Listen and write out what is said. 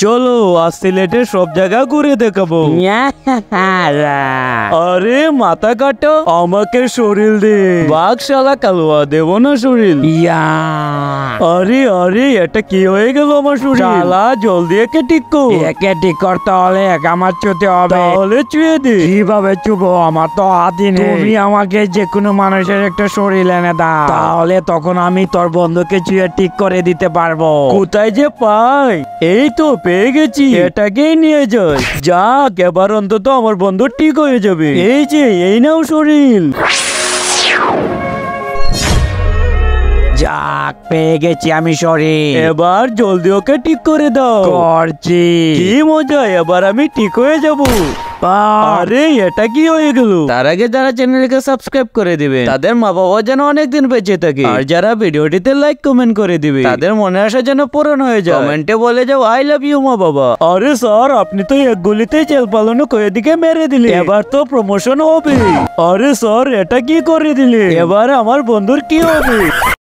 চলো আজ সিলেটের সব জায়গা ঘুরে দেখাবো। আরে মাথা কাটো, আমাকে শরীর দে। বাঘশালা কালুয়া দেব না শরীর। আরে আরে এটা কি হয়ে গেল আমার শরীর? শালা জলদি একে ঠিক কর। একে ঠিক করতে হলে আমার চুতে হবে। তাহলে চুয়ে দে। কিভাবে চুবো? আমার তো হাতি নেই। তুমি আমাকে যে কোনো মানুষের একটা শরীর এনে দাও, তাহলে তখন আমি তোর বন্ধুকে চুয়ে ঠিক করে দিতে পারবো। কোথায় যে পাই? এই তো পেয়ে গেছি, এটাকেই নিয়ে যাই। যাক এবার অন্তত আমার বন্ধু ঠিক হয়ে যাবে। এই যে এই নাও শরীর। যাক পেয়ে গেছি আমি শরীর। এবার জলদি ওকে ঠিক করে দাও। করছি। কি মজা, এবার আমি ঠিক হয়ে যাব। আরে এটা কি হয়ে গেল? তার আগে যারা চ্যানেলকে সাবস্ক্রাইব করে দিবে তাদের মা বাবা যেন অনেকদিন বেঁচে থাকে, আর যারা ভিডিওটিতে লাইক কমেন্ট করে দিবে তাদের মনে আসা যেন পূরণ হয়ে যায়। কমেন্টে বলে যাও আই লাভ ইউ মা বাবা। আরে স্যার আপনি তো এক গুলিতেই চেল পালানো কয়ে দিকে মেরে দিলে, এবার তো প্রমোশন হবে। আরে স্যার এটা কি করে দিলে? এবার আমার বন্ধুর কি হবে?